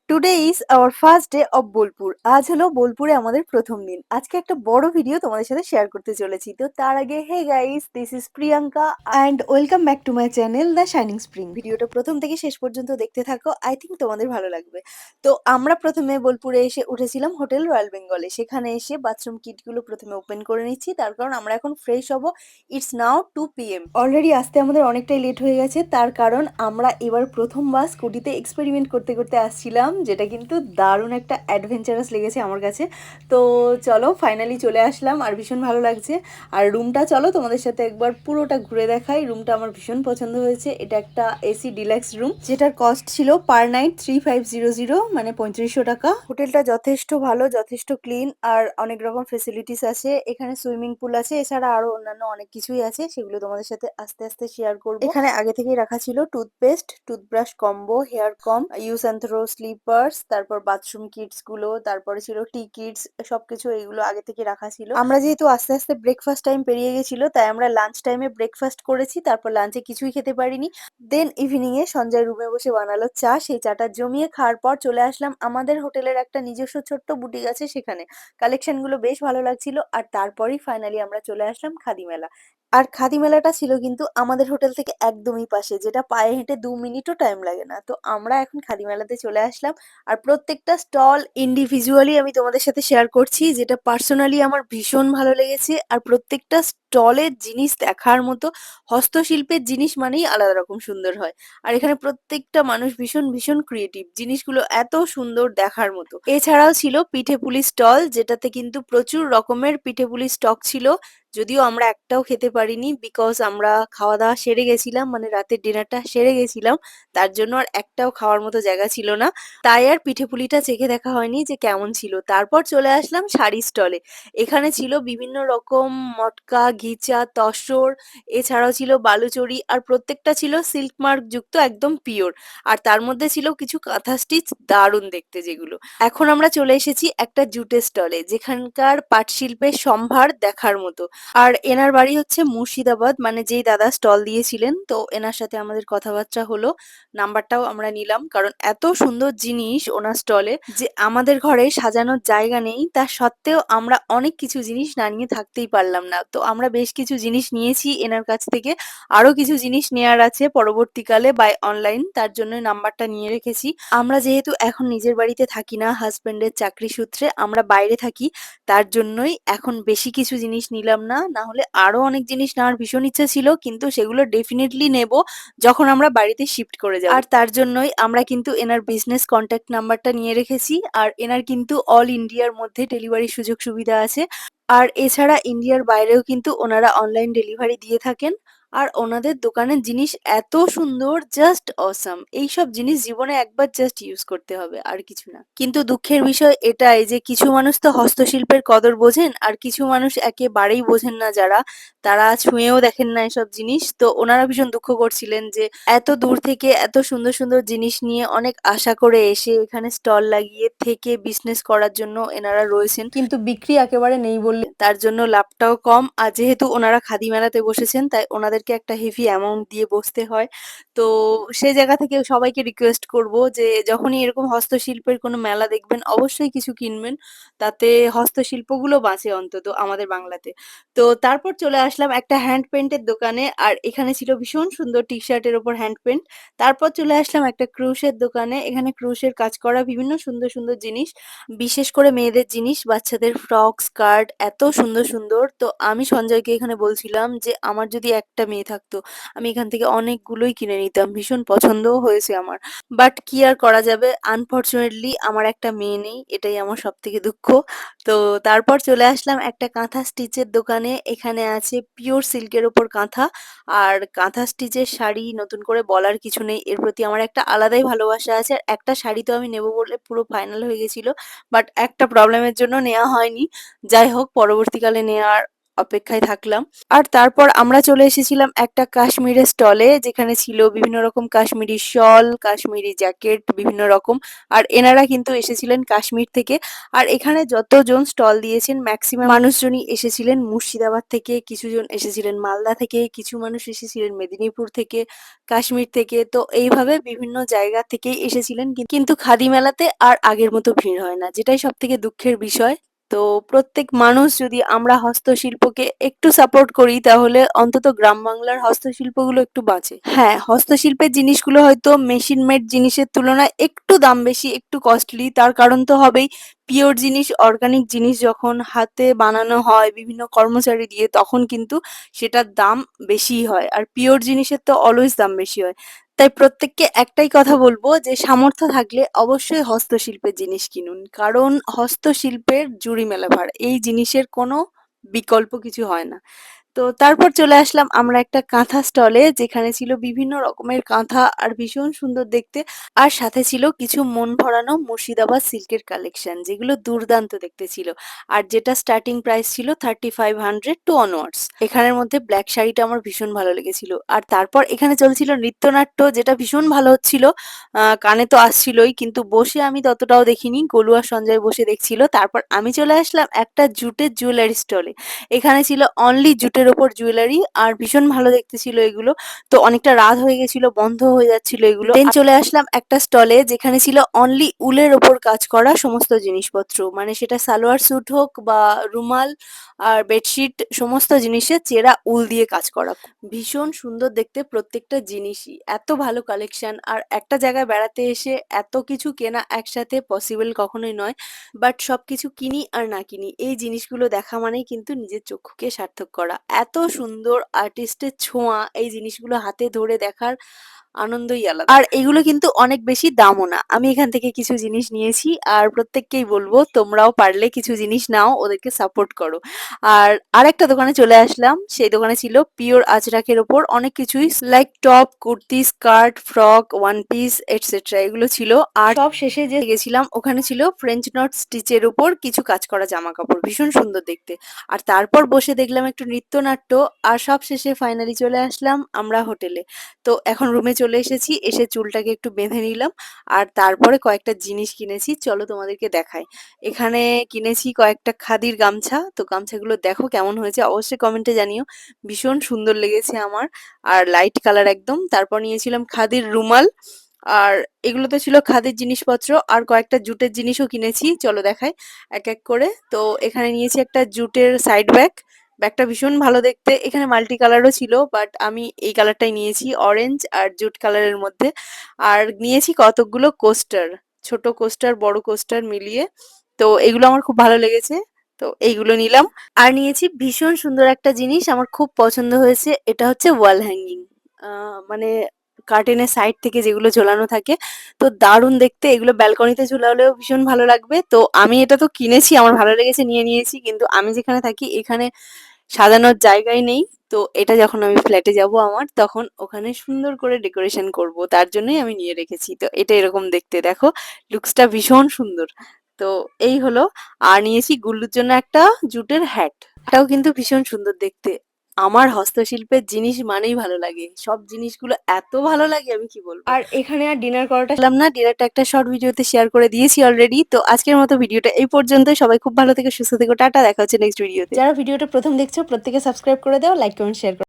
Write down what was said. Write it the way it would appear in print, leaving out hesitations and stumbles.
Today is our first day of Bolpur. আজ হলো বোলপুরে আমাদের প্রথম দিন। আজকে একটা বড় ভিডিও তোমাদের সাথে শেয়ার করতে চলেছি। তো তার আগে hey guys, this is Priyanka and welcome back to my channel the shining spring. ভিডিওটা প্রথম থেকে শেষ পর্যন্ত দেখতে থাকো, আই থিঙ্ক তোমাদের ভালো লাগবে। তো আমরা প্রথমে বোলপুরে এসে উঠেছিলাম হোটেল রয়্যাল বেঙ্গলে। সেখানে এসে বাথরুম কিটগুলো প্রথমে ওপেন করে নিচ্ছি, তার কারণ আমরা এখন ফ্রেশ হব। It's now 2 PM। অলরেডি আসতে আমাদের অনেকটাই লেট হয়ে গেছে, তার কারণ আমরা এবার প্রথমবার স্কুটিতে এক্সপেরিমেন্ট করতে করতে আসছিলাম, যেটা কিন্তু দারুণ একটা অ্যাডভেঞ্চারাস লেগেছে আমার কাছে। তো চলো ফাইনালি চলে আসলাম, আর ভীষণ ভালো লাগছে। আর রুমটা চলো তোমাদের সাথে একবার পুরোটা ঘুরে দেখাই। রুমটা আমার ভীষণ পছন্দ হয়েছে। এটা একটা এসি ডিলাক্স রুম, যেটার কস্ট ছিল পার নাইট 3500, মানে 3500 টাকা। হোটেলটা যথেষ্ট ভালো, যথেষ্ট ক্লিন, আর অনেক রকম ফেসিলিটিস আছে। এখানে সুইমিং পুল আছে, এছাড়া আরো অন্যান্য অনেক কিছুই আছে, সেগুলো তোমাদের সাথে আস্তে আস্তে শেয়ার করবো। এখানে আগে থেকেই রাখা ছিল toothpaste, toothbrush combo, hair comb, use and throw slippers, তারপর বাথরুম কিটস গুলো, তারপরে ছিল টি কিটস, সবকিছু এইগুলো আগে থেকে রাখা ছিল। আমরা যেহেতু আস্তে আস্তে ব্রেকফাস্ট টাইম পেরিয়ে গেছিল, তাই আমরা লাঞ্চ টাইমে ব্রেকফাস্ট করেছি, তারপর লাঞ্চে কিছুই খেতে পারিনি। দেন ইভিনিং এ সঞ্জয় রুমে বসে বানালো চা, সেই চাটা জমিয়ে খাওয়ার পর চলে আসলাম আমাদের হোটেলের একটা নিজস্ব ছোট্ট বুটিক আছে সেখানে। কালেকশন গুলো বেশ ভালো লাগছিল, আর তারপরেই ফাইনালি আমরা চলে আসলাম খাদি মেলা। আর খাদি মেলাটা ছিল কিন্তু আমাদের হোটেল থেকে একদমই পাশে, যেটা পায়ে হেঁটে 2 মিনিটও টাইম লাগে না। তো আমরা এখন খাদি মেলাতে চলে আসলাম, আর প্রত্যেকটা স্টল ইন্ডিভিজুয়ালি আমি তোমাদের সাথে শেয়ার করছি, যেটা পার্সোনালি আমার ভীষণ ভালো লেগেছে। আর প্রত্যেকটা স্টলের জিনিস দেখার মতো। হস্তশিল্পের জিনিস মানেই আলাদা রকম সুন্দর হয়। আর এখানে প্রত্যেকটা মানুষ ভীষণ ভীষণ ক্রিয়েটিভ, জিনিসগুলো এত সুন্দর দেখার মতো। এছাড়াও ছিল পিঠেপুলি স্টল, যেটাতে কিন্তু প্রচুর রকমের পিঠেপুলি স্টক ছিল। যদিও আমরা একটাও খেতে পারিনি, বিকজ আমরা খাওয়া দাওয়া সেরে গেছিলাম, মানে রাতের ডিনারটা সেরে গেছিলাম। তার জন্য আর একটাও খাওয়ার মতো জায়গা ছিল না। তাই আর পিঠেপুলিটা চেখে দেখা হয়নি যে কেমন ছিল। তারপর চলে আসলাম শাড়ি স্টলে। এখানে ছিল বিভিন্ন রকম মটকা, ঘিচা, তসর, এছাড়াও ছিল বালুচরী, আর প্রত্যেকটা ছিল সিল্ক মার্ক যুক্ত, একদম পিওর। আর তার মধ্যে ছিল কিছু কাঁথা স্টিচ, দারুণ দেখতে যেগুলো। এখন আমরা চলে এসেছি একটা জুটের স্টলে, যেখানকার পাট শিল্পের সম্ভার দেখার মতো। আর এনার বাড়ি হচ্ছে মুর্শিদাবাদ, মানে যেই দাদা স্টল দিয়েছিলেন, তো এনার সাথে আমাদের কথাবার্তা হলো। নাম্বারটাও আমরা নিলাম, কারণ এত সুন্দর জিনিস ওনার স্টলে যে আমাদের ঘরে সাজানোর জায়গা নেই, তা সত্ত্বেও আমরা অনেক কিছু জিনিস না নিয়ে থাকতেই পারলাম না। তো আমরা বেশ কিছু জিনিস নিয়েছি এনার কাছ থেকে। আরো কিছু জিনিস নেয়ার আছে পরবর্তীকালে বাই অনলাইন, তার জন্য নাম্বারটা নিয়ে রেখেছি। আমরা যেহেতু এখন নিজের বাড়িতে থাকি না, হাজবেন্ডের চাকরি সূত্রে আমরা বাইরে থাকি, তার জন্যই এখন বেশি কিছু জিনিস নিলাম না। না হলে আরো অনেক জিনিস নেওয়ার ভীষণ ইচ্ছা ছিল, কিন্তু সেগুলো ডেফিনেটলি নেব যখন আমরা বাড়িতে শিফট করে যাব। আর তার জন্যই আমরা কিন্তু এনার বিজনেস কন্ট্যাক্ট নাম্বারটা নিয়ে রেখেছি। আর এনার কিন্তু অল ইন্ডিয়ার মধ্যে ডেলিভারি সুযোগ সুবিধা আছে। আর এছাড়া ইন্ডিয়ার বাইরেও কিন্তু ওনারা অনলাইন ডেলিভারি দিয়ে থাকেন। আর ওনাদের দোকানের জিনিস এত সুন্দর, জাস্ট অসাম। এইসব জিনিস জীবনে একবার জাস্ট ইউজ করতে হবে, আর কিছু না। কিন্তু দুঃখের বিষয় এটাই যে কিছু মানুষ তো হস্তশিল্পের কদর বোঝেন, আর কিছু মানুষ একেবারেই বোঝেন না, যারা তারা ছুঁয়েও দেখেন না এসব জিনিস। তো ওনারা ভীষণ দুঃখ করছিলেন যে এত দূর থেকে এত সুন্দর সুন্দর জিনিস নিয়ে অনেক আশা করে এসে এখানে স্টল লাগিয়ে থেকে বিজনেস করার জন্য এনারা রয়েছেন, কিন্তু বিক্রি একেবারে নেই বললে তার জন্য লাভটাও কম। আর যেহেতু ওনারা খাদি মেলাতে বসেছেন, তাই ওনাদেরকে একটা হেভি অ্যামাউন্ট দিয়ে বসতে হয়। তো সেই জায়গা থেকে সবাইকে রিকোয়েস্ট করব যে যখনই এরকম হস্তশিল্পের কোনো মেলা দেখবেন, অবশ্যই কিছু কিনবেন, তাতে হস্তশিল্পগুলো বাঁচে অন্তত আমাদের বাংলাতে। তো তারপর চলে আসলাম একটা হ্যান্ড পেইন্টের দোকানে, আর এখানে ছিল ভীষণ সুন্দর টি শার্টের ওপর হ্যান্ড পেইন্ট। তারপর চলে আসলাম একটা ক্রুশের দোকানে, এখানে ক্রুশের কাজ করা বিভিন্ন সুন্দর সুন্দর জিনিস, বিশেষ করে মেয়েদের জিনিস, বাচ্চাদের ফ্রক, স্কার্ট, এত সুন্দর সুন্দর। তো আমি সঞ্জয়কে এখানে বলছিলাম যে আমার যদি একটা মেয়ে থাকতো, আমি এখান থেকে অনেকগুলোই কিনে নিতাম, ভীষণ পছন্দও হয়েছে আমার। বাট কি আর করা যাবে, আনফরচুনেটলি আমার একটা মেয়ে নেই, এটাই আমার সব থেকে দুঃখ। তো তারপর চলে আসলাম একটা কাঁথা স্টিচের দোকানে। এখানে আছে পিওর সিল্কের ওপর কাঁথা, আর কাঁথা স্টিচের শাড়ি নতুন করে বলার কিছু নেই, এর প্রতি আমার একটা আলাদাই ভালোবাসা আছে। আর একটা শাড়ি তো আমি নেবো বলে পুরো ফাইনাল হয়ে গেছিল, বাট একটা প্রবলেমের জন্য নেওয়া হয়নি। যাই হোক, পরবর্তীকালে নেওয়ার অপেক্ষায় থাকলাম। আর তারপর আমরা চলে এসেছিলাম একটা কাশ্মীরের স্টলে, যেখানে ছিল বিভিন্ন রকম কাশ্মীরি শল, কাশ্মীরি জ্যাকেট বিভিন্ন রকম। আর এনারা কিন্তু এসেছিলেন কাশ্মীর থেকে। আর এখানে যতজন স্টল দিয়েছেন ম্যাক্সিমাম মানুষজনই এসেছিলেন মুর্শিদাবাদ থেকে, কিছুজন এসেছিলেন মালদা থেকে, কিছু মানুষ এসেছিলেন মেদিনীপুর থেকে, কাশ্মীর থেকে। তো এইভাবে বিভিন্ন জায়গা থেকেই এসেছিলেন, কিন্তু খাদি মেলাতে আর আগের মতো ভিড় হয় না, যেটাই সব থেকে দুঃখের বিষয়। তো প্রত্যেক মানুষ যদি আমরা হস্তশিল্পকে একটু সাপোর্ট করি, তাহলে অন্তত গ্রাম বাংলার হস্তশিল্পগুলো একটু বাঁচে। হ্যাঁ, হস্তশিল্পের জিনিসগুলো হয়তো মেশিন মেড জিনিসের তুলনায় একটু দাম বেশি, একটু কস্টলি। তার কারণ তো হবেই, পিওর জিনিস, অর্গানিক জিনিস যখন হাতে বানানো হয় বিভিন্ন কর্মচারী দিয়ে, তখন কিন্তু সেটার দাম বেশিই হয়। আর পিওর জিনিসের তো অলওয়েজ দাম বেশি হয়। তাই প্রত্যেককে একটাই কথা বলবো যে সামর্থ্য থাকলে অবশ্যই হস্তশিল্পের জিনিস কিনুন, কারণ হস্তশিল্পের জুড়ি মেলা ভার, এই জিনিসের কোনো বিকল্প কিছু হয় না। তো তারপর চলে আসলাম আমরা একটা কাঁথা স্টলে, যেখানে ছিল বিভিন্ন রকমের কাঁথা আর ভীষণ সুন্দর দেখতে। আর সাথে ছিল কিছু মন ভরানো মুর্শিদাবাদ সিল্কের কালেকশন, যেগুলো দুর্দান্ত দেখতে ছিল। আর যেটা স্টার্টিং প্রাইস ছিল 3500 টু অনওয়ার্ডস। এখানের মধ্যে ব্ল্যাক শাড়িটা আমার ভীষণ ভালো লেগেছিল। আর তারপর এখানে চলছিল নৃত্যনাট্য, যেটা ভীষণ ভালো হচ্ছিল। কানে তো আসছিলই, কিন্তু বসে আমি ততটাও দেখিনি, গোলু আর সঞ্জয় বসে দেখছিল। তারপর আমি চলে আসলাম একটা জুটের জুয়েলারি স্টলে। এখানে ছিল অনলি জুটের ওপর জুয়েলারি, আর ভীষণ ভালো দেখতে ছিল এগুলো। তো অনেকটা রাত হয়ে গেছিল, বন্ধ হয়ে যাচ্ছিল এগুলো। দেন চলে আসলাম একটা স্টলে, যেখানে ছিল অনলি উলের ওপর কাজ করা সমস্ত জিনিসপত্র, মানে সেটা সালোয়ার স্যুট হোক বা রুমাল আর বেডশিট, সমস্ত জিনিসের চেরা উল দিয়ে কাজ করা। ভীষণ সুন্দর দেখতে প্রত্যেকটা জিনিসই, এত ভালো কালেকশন। আর একটা জায়গায় বেড়াতে এসে এত কিছু কেনা একসাথে পসিবল কখনোই নয়, বাট সবকিছু কিনি আর না কিনি, এই জিনিসগুলো দেখা মানেই কিন্তু নিজের চক্ষুকে সার্থক করা। এত সুন্দর আর্টিস্টের ছোঁয়া, এই জিনিসগুলো হাতে ধরে দেখার আনন্দই আলাদা। আর এগুলো কিন্তু অনেক বেশি দামও না। আমি এখান থেকে কিছু জিনিস নিয়েছি, আর প্রত্যেককেই বলবো তোমরাও পারলে কিছু জিনিস নাও, ওদেরকে সাপোর্ট করো। আর আরেকটা দোকানে চলে আসলাম, সেই দোকানে ছিল পিওর আজরাকের ওপর অনেক কিছুই, like top, kurti, skirt, frock, one piece etcetera, এগুলো ছিল। আর সব শেষে যে গেছিলাম, ওখানে ছিল ফ্রেঞ্চ নট স্টিচের উপর কিছু কাজ করা জামা কাপড়, ভীষণ সুন্দর দেখতে। আর তারপর বসে দেখলাম একটু নৃত্যনাট্য। আর সব শেষে ফাইনালি চলে আসলাম আমরা হোটেলে। তো এখন রুমে চলে এসেছি, এসে চুলটাকে একটু বেঁধে নিলাম। আর তারপরে কয়েকটা জিনিস কিনেছি, চলো তোমাদেরকে দেখাই। এখানে কিনেছি কয়েকটা খাদির গামছা। তো গামছাগুলো দেখো কেমন হয়েছে, অবশ্যই কমেন্টে জানিও। ভীষণ সুন্দর লেগেছে আমার, আর লাইট কালার একদম। তারপর নিয়েছিলাম খাদির রুমাল। আর এগুলোতে ছিল খাদির জিনিসপত্র, আর কয়েকটা জুটের জিনিসও কিনেছি, চলো দেখাই এক এক করে। তো এখানে নিয়েছি একটা জুটের সাইড ব্যাগ। ব্যাগটা ভীষণ ভালো দেখতে, এখানে মাল্টি কালারও ছিল, বাট আমি এই কালারটাই নিয়েছি, অরেঞ্জ আর জুট কালারের মধ্যে। আর নিয়েছি কতকগুলো কোস্টার, ছোট কোস্টার বড় কোস্টার মিলিয়ে। তো এগুলো আমার খুব ভালো লেগেছে, তো এইগুলো নিলাম। আর নিয়েছি ভীষণ সুন্দর একটা জিনিস, আমার খুব পছন্দ হয়েছে, এটা হচ্ছে ওয়াল হ্যাঙ্গিং, মানে কার্টেনের সাইড থেকে যেগুলো ঝোলানো থাকে। তো দারুণ দেখতে, এগুলো ব্যালকনিতে ঝুলালেও ভীষণ ভালো লাগবে। তো আমি এটা তো কিনেছি, আমার ভালো লেগেছে, নিয়ে নিয়েছি, কিন্তু আমি যেখানে থাকি এখানে সাজানোর জায়গাই নেই। তো এটা যখন আমি ফ্ল্যাটে যাব আমার, তখন ওখানে সুন্দর করে ডেকোরেশন করব, তার জন্যই আমি নিয়ে রেখেছি। তো এটা এরকম দেখতে, দেখো লুকসটা ভীষণ সুন্দর। তো এই হলো। আর নিয়েছি গুল্লুর জন্য একটা জুটের হ্যাট, এটাও কিন্তু ভীষণ সুন্দর দেখতে। আমার হস্তশিল্পের জিনিস মানেই ভালো লাগে, সব জিনিসগুলো এত ভালো লাগে আমি কি বলবো। আর এখানে আর ডিনার করাটা ছিলাম না, ডিনারটা একটা শর্ট ভিডিওতে শেয়ার করে দিয়েছি অলরেডি। তো আজকের মতো ভিডিওটা এই পর্যন্ত, সবাই খুব ভালো থেকে সুস্থ থেকো, টাটা, দেখা হচ্ছে নেক্সট ভিডিওতে। যারা ভিডিওটা প্রথম দেখছো প্রত্যেকে সাবস্ক্রাইব করে দাও, লাইক কমেন্ট শেয়ার করো।